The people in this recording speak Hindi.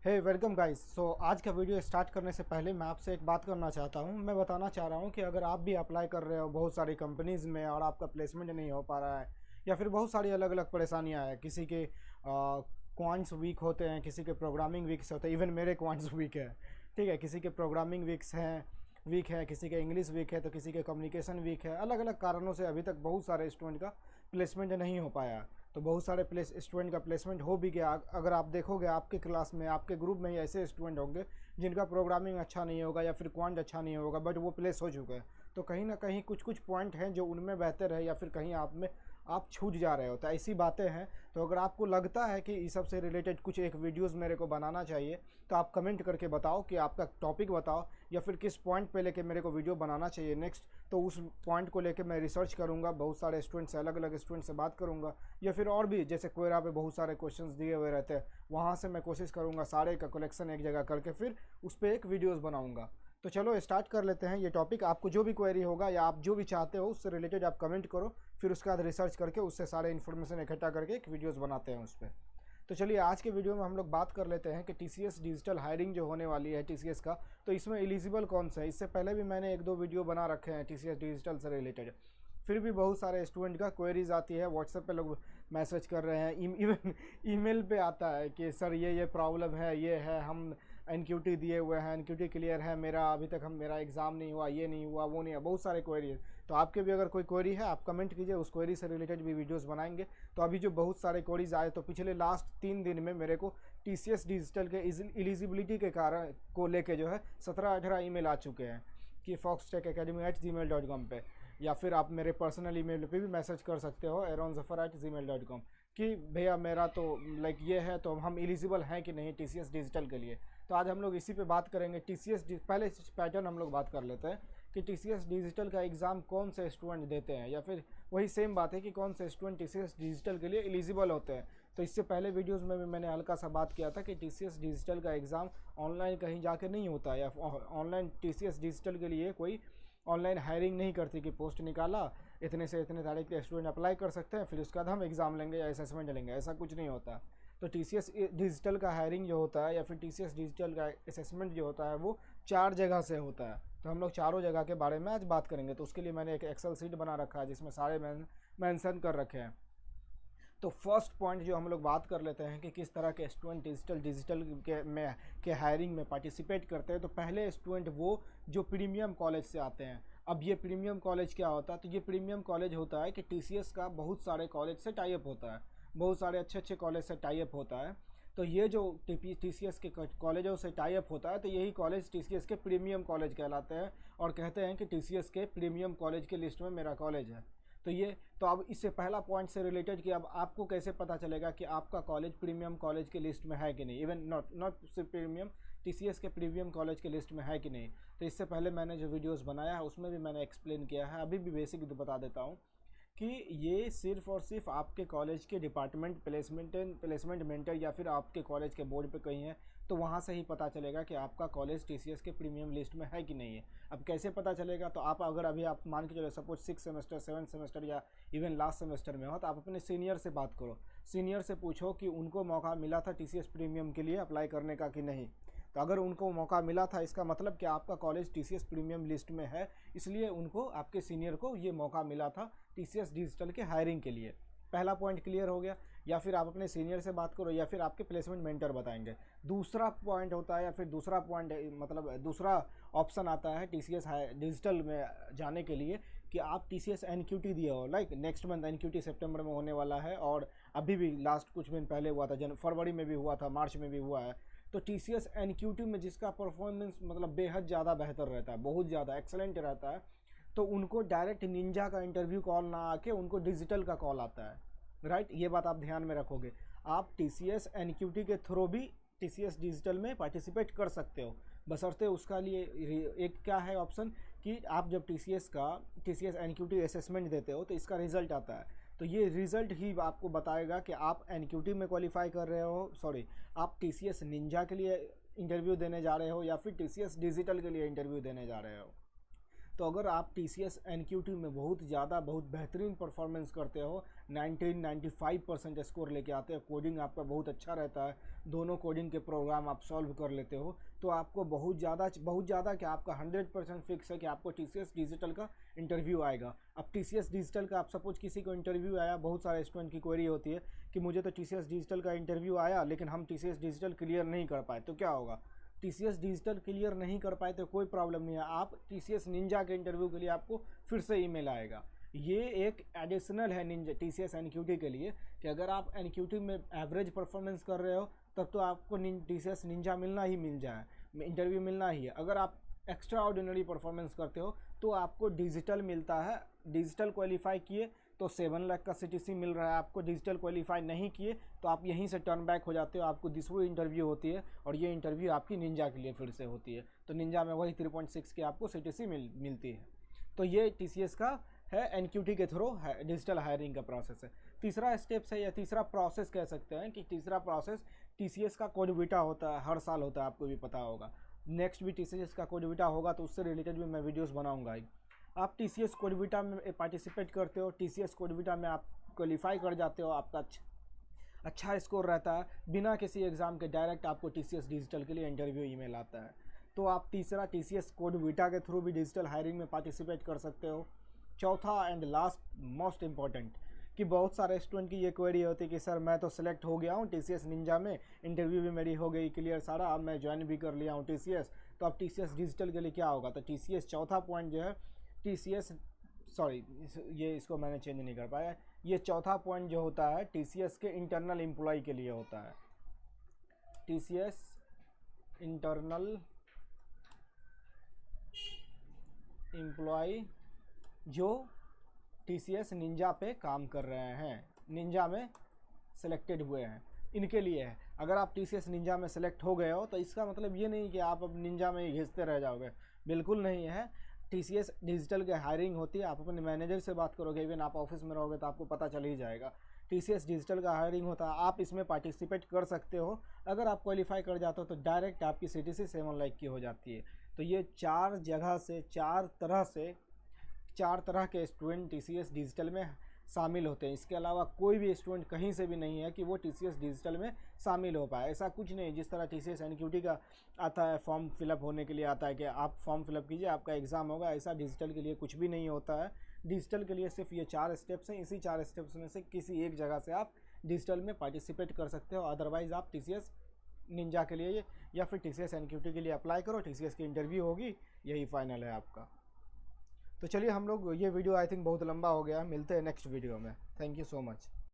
हे वेलकम गाइस। आज का वीडियो स्टार्ट करने से पहले मैं आपसे एक बात करना चाहता हूं। मैं बताना चाह रहा हूं कि अगर आप भी अप्लाई कर रहे हो बहुत सारी कंपनीज़ में और आपका प्लेसमेंट नहीं हो पा रहा है या फिर बहुत सारी अलग अलग परेशानियां हैं, किसी के क्वांट्स वीक होते हैं, किसी के प्रोग्रामिंग वीक्स होते हैं। इवन मेरे क्वांट्स वीक है, ठीक है। किसी के प्रोग्रामिंग वीक है, किसी के इंग्लिश वीक है, तो किसी के कम्युनिकेशन वीक है। अलग अलग कारणों से अभी तक बहुत सारे स्टूडेंट का प्लेसमेंट नहीं हो पाया। तो बहुत सारे स्टूडेंट का प्लेसमेंट हो भी गया। अगर आप देखोगे आपके क्लास में, आपके ग्रुप में ही ऐसे स्टूडेंट होंगे जिनका प्रोग्रामिंग अच्छा नहीं होगा या फिर क्वांट अच्छा नहीं होगा, बट वो प्लेस हो चुके हैं। तो कहीं ना कहीं कुछ कुछ पॉइंट हैं जो उनमें बेहतर है या फिर कहीं आप छूट जा रहे हो। तो ऐसी बातें हैं। तो अगर आपको लगता है कि इस सब से रिलेटेड कुछ एक वीडियोस मेरे को बनाना चाहिए, तो आप कमेंट करके बताओ कि आपका टॉपिक बताओ या फिर किस पॉइंट पे लेके मेरे को वीडियो बनाना चाहिए नेक्स्ट। तो उस पॉइंट को लेके मैं रिसर्च करूंगा, बहुत सारे स्टूडेंट से, अलग अलग स्टूडेंट से बात करूंगा, या फिर और भी जैसे क्वेरा पे बहुत सारे क्वेश्चंस दिए हुए रहते हैं, वहाँ से मैं कोशिश करूंगा सारे का कलेक्शन एक जगह करके फिर उस पर एक वीडियोज़ बनाऊंगा। तो चलो स्टार्ट कर लेते हैं ये टॉपिक। आपको जो भी क्वेरी होगा या आप जो भी चाहते हो उससे रिलेटेड आप कमेंट करो, फिर उसके बाद रिसर्च करके उससे सारे इन्फॉर्मेशन इकट्ठा करके एक वीडियोस बनाते हैं उस पर। तो चलिए आज के वीडियो में हम लोग बात कर लेते हैं कि टीसीएस डिजिटल हायरिंग जो होने वाली है टीसीएस का, तो इसमें एलिजिबल कौन सा है। इससे पहले भी मैंने एक दो वीडियो बना रखे हैं टीसीएस डिजिटल से रिलेटेड। फिर भी बहुत सारे स्टूडेंट का क्वेरीज आती है, व्हाट्सएप पे लोग मैसेज कर रहे हैं, इवन ईमेल पे आता है कि सर ये प्रॉब्लम है, ये है, हम एनक्यूटी दिए हुए हैं, एनक्यूटी क्लियर है मेरा, अभी तक मेरा एग्ज़ाम नहीं हुआ, ये नहीं हुआ, वो नहीं हुआ, बहुत सारे क्वेरी है। तो आपके भी अगर कोई क्वेरी है आप कमेंट कीजिए, उस क्वेरी से रिलेटेड भी वीडियोस बनाएंगे। तो अभी जो बहुत सारे क्वेरीज आए, तो पिछले लास्ट 3 दिन में मेरे को टीसीएस डिजिटल के एलिजिबिलिटी के कारण को लेके जो है 17-18 ईमेल आ चुके हैं कि foxtechacademy@gmail.com पे, या फिर आप मेरे पर्सनल ईमेल पे भी मैसेज कर सकते हो aronzafar@gmail.com कि भैया मेरा तो लाइक ये है, तो हम एलिजिबल हैं कि नहीं टीसीएस डिजिटल के लिए। तो आज हम लोग इसी पे बात करेंगे। पहले पैटर्न हम लोग बात कर लेते हैं कि टीसीएस डिजिटल का एग्ज़ाम कौन से स्टूडेंट देते हैं, या फिर वही सेम बात है कि कौन से स्टूडेंट टीसीएस डिजिटल के लिए एलिजिबल होते हैं। तो इससे पहले वीडियोस में भी मैंने हल्का सा बात किया था कि टीसीएस डिजिटल का एग्ज़ाम ऑनलाइन कहीं जाके नहीं होता, या ऑनलाइन टीसीएस डिजिटल के लिए कोई ऑनलाइन हायरिंग नहीं करती कि पोस्ट निकाला, इतने से इतने तारीख के स्टूडेंट अप्लाई कर सकते हैं, फिर उसके बाद हम एग्ज़ाम लेंगे या असेसमेंट लेंगे, ऐसा कुछ नहीं होता। तो टीसीएस डिजिटल का हायरिंग जो होता है या फिर टीसीएस डिजिटल का असेसमेंट जो होता है वो 4 जगह से होता है। तो हम लोग चारों जगह के बारे में आज बात करेंगे। तो उसके लिए मैंने एक एक्सेल शीट बना रखा है जिसमें सारे मेंशन कर रखे हैं। तो फर्स्ट पॉइंट जो हम लोग बात कर लेते हैं कि किस तरह के स्टूडेंट डिजिटल के हायरिंग में पार्टिसिपेट करते हैं। तो पहले स्टूडेंट वो जो प्रीमियम कॉलेज से आते हैं। अब ये प्रीमियम कॉलेज क्या होता है? तो ये प्रीमियम कॉलेज होता है कि टीसीएस का बहुत सारे कॉलेज से टाई अप होता है, बहुत सारे अच्छे अच्छे कॉलेज से टाई अप होता है। तो ये जो टीसीएस के कॉलेजों से टाई अप होता है, तो यही कॉलेज टीसीएस के प्रीमियम कॉलेज कहलाते हैं और कहते हैं कि टीसीएस के प्रीमियम कॉलेज के लिस्ट में मेरा कॉलेज है। तो अब इससे पहला पॉइंट से रिलेटेड कि अब आपको कैसे पता चलेगा कि आपका कॉलेज प्रीमियम कॉलेज के लिस्ट में है कि नहीं, इवन नॉट सिर्फ प्रीमियम, टीसीएस के प्रीमियम कॉलेज के लिस्ट में है कि नहीं। तो इससे पहले मैंने जो वीडियोस बनाया है उसमें भी मैंने एक्सप्लेन किया है, अभी भी बेसिक बता देता हूँ कि ये सिर्फ और सिर्फ आपके कॉलेज के डिपार्टमेंट प्लेसमेंट मेंटर या फिर आपके कॉलेज के बोर्ड पे कहीं है, तो वहाँ से ही पता चलेगा कि आपका कॉलेज टीसीएस के प्रीमियम लिस्ट में है कि नहीं है। अब कैसे पता चलेगा? तो आप अगर अभी आप मान के चलो सपोज 6 सेमेस्टर 7 सेमेस्टर या इवन लास्ट सेमेस्टर में हो, तो आप अपने सीनियर से बात करो, सीनियर से पूछो कि उनको मौका मिला था टीसीएस प्रीमियम के लिए अप्लाई करने का कि नहीं। तो अगर उनको मौका मिला था, इसका मतलब कि आपका कॉलेज टीसीएस प्रीमियम लिस्ट में है, इसलिए उनको, आपके सीनियर को ये मौका मिला था टीसीएस डिजिटल के हायरिंग के लिए। पहला पॉइंट क्लियर हो गया। या फिर आप अपने सीनियर से बात करो या फिर आपके प्लेसमेंट मेंटर बताएंगे। दूसरा पॉइंट होता है या फिर दूसरा पॉइंट मतलब दूसरा ऑप्शन आता है टीसीएस डिजिटल में जाने के लिए कि आप टीसीएस एनक्यूटी दिए हो। लाइक नेक्स्ट मंथ एनक्यूटी सितंबर में होने वाला है और अभी भी लास्ट कुछ दिन पहले हुआ था, फरवरी में भी हुआ था, मार्च में भी हुआ है। तो टीसीएस एनक्यूटी में जिसका परफॉर्मेंस मतलब बेहद ज़्यादा बेहतर रहता है, बहुत ज़्यादा एक्सेलेंट रहता है, तो उनको डायरेक्ट निंजा का इंटरव्यू कॉल ना आके उनको डिजिटल का कॉल आता है। राइट, ये बात आप ध्यान में रखोगे। आप टीसीएस एनक्यूटी के थ्रू भी टीसीएस डिजिटल में पार्टिसिपेट कर सकते हो, बशर्ते उसका लिए एक क्या है ऑप्शन कि आप जब टीसीएस एनक्यूटी असेसमेंट देते हो तो इसका रिजल्ट आता है। तो ये रिजल्ट ही आपको बताएगा कि आप एनक्यूटी में क्वालिफाई कर रहे हो, सॉरी, आप टीसीएस निंजा के लिए इंटरव्यू देने जा रहे हो या फिर टीसीएस डिजिटल के लिए इंटरव्यू देने जा रहे हो। तो अगर आप TCS NQT में बहुत बेहतरीन परफॉर्मेंस करते हो, 95% स्कोर लेके आते हो, कोडिंग आपका बहुत अच्छा रहता है, दोनों कोडिंग के प्रोग्राम आप सॉल्व कर लेते हो, तो आपको बहुत ज़्यादा क्या आपका 100% फिक्स है कि आपको TCS डिजिटल का इंटरव्यू आएगा। अब TCS डिजिटल का आप सपोज किसी को इंटरव्यू आया, बहुत सारे स्टूडेंट की क्वेरी होती है कि मुझे तो TCS डिजिटल का इंटरव्यू आया लेकिन हम TCS डिजिटल क्लियर नहीं कर पाए, तो क्या होगा? TCS डिजिटल क्लियर नहीं कर पाए तो कोई प्रॉब्लम नहीं है, आप TCS निंजा के इंटरव्यू के लिए आपको फिर से ईमेल आएगा। ये एक एडिशनल है निंजा TCS NQT के लिए कि अगर आप NQT में एवरेज परफॉर्मेंस कर रहे हो तब तो आपको TCS निंजा मिलना ही मिल जाए, इंटरव्यू मिलना ही है। अगर आप एक्स्ट्रा ऑर्डिनरी परफॉर्मेंस करते हो तो आपको डिजिटल मिलता है। डिजिटल क्वालिफाई किए तो 7 लाख का CTC मिल रहा है आपको, डिजिटल क्वालिफाई नहीं किए तो आप यहीं से टर्न बैक हो जाते हो, आपको दूसरी इंटरव्यू होती है और ये इंटरव्यू आपकी निंजा के लिए फिर से होती है, तो निंजा में वही 3.6 की आपको CTC मिलती है। तो ये TCS का है, NQT के थ्रू डिजिटल हायरिंग का प्रोसेस है। तीसरा स्टेप्स है या तीसरा प्रोसेस कह सकते हैं कि तीसरा प्रोसेस TCS का कोड वीटा होता है, हर साल होता है, आपको भी पता होगा। नेक्स्ट भी TCS का कोड वीटा होगा तो उससे रिलेटेड भी मैं वीडियोस बनाऊंगा ही। आप TCS कोड वीटा में पार्टिसिपेट करते हो, TCS कोड वीटा में आप क्वालिफाई कर जाते हो, आपका अच्छा स्कोर रहता है, बिना किसी एग्ज़ाम के डायरेक्ट आपको TCS डिजिटल के लिए इंटरव्यू ईमेल आता है। तो आप तीसरा TCS कोड वीटा के थ्रू भी डिजिटल हायरिंग में पार्टिसिपेट कर सकते हो। चौथा एंड लास्ट मोस्ट इम्पॉर्टेंट कि बहुत सारे स्टूडेंट की ये क्वेरी होती है कि सर मैं तो सेलेक्ट हो गया हूँ TCS निंजा में, इंटरव्यू भी मेरी हो गई क्लियर सारा, अब मैं ज्वाइन भी कर लिया हूँ TCS, तो अब TCS डिजिटल के लिए क्या होगा? तो TCS चौथा पॉइंट जो है TCS ये इसको मैंने चेंज नहीं कर पाया, ये चौथा पॉइंट जो होता है TCS के इंटरनल एम्प्लॉय के लिए होता है। TCS इंटरनल एम्प्लॉय जो TCS निंजा पे काम कर रहे हैं, निंजा में सिलेक्टेड हुए हैं, इनके लिए है। अगर आप TCS निंजा में सेलेक्ट हो गए हो तो इसका मतलब ये नहीं कि आप अब निंजा में ही घिसते रह जाओगे, बिल्कुल नहीं है। TCS डिजिटल की हायरिंग होती है, आप अपने मैनेजर से बात करोगे, इवन आप ऑफिस में रहोगे तो आपको पता चल ही जाएगा। TCS डिजिटल का हायरिंग होता है, आप इसमें पार्टिसिपेट कर सकते हो। अगर आप क्वालिफाई कर जाते हो तो डायरेक्ट आपकी CTC 7 लाख की हो जाती है। तो ये चार तरह के स्टूडेंट TCS डिजिटल में शामिल होते हैं। इसके अलावा कोई भी स्टूडेंट कहीं से भी नहीं है कि वो TCS डिजिटल में शामिल हो पाए, ऐसा कुछ नहीं। जिस तरह TCS NQT का आता है, फॉर्म फिलअप होने के लिए आता है कि आप फॉर्म फिलअप कीजिए आपका एग्ज़ाम होगा, ऐसा डिजिटल के लिए कुछ भी नहीं होता है। डिजिटल के लिए सिर्फ ये 4 स्टेप्स हैं, इसी 4 स्टेप्स में से किसी एक जगह से आप डिजिटल में पार्टिसिपेट कर सकते हो। अदरवाइज़ आप TCS निंजा के लिए या फिर TCS NQT के लिए अप्लाई करो, TCS की इंटरव्यू होगी, यही फाइनल है आपका। तो चलिए हम लोग, ये वीडियो आई थिंक बहुत लंबा हो गया, मिलते हैं नेक्स्ट वीडियो में। Thank you so much.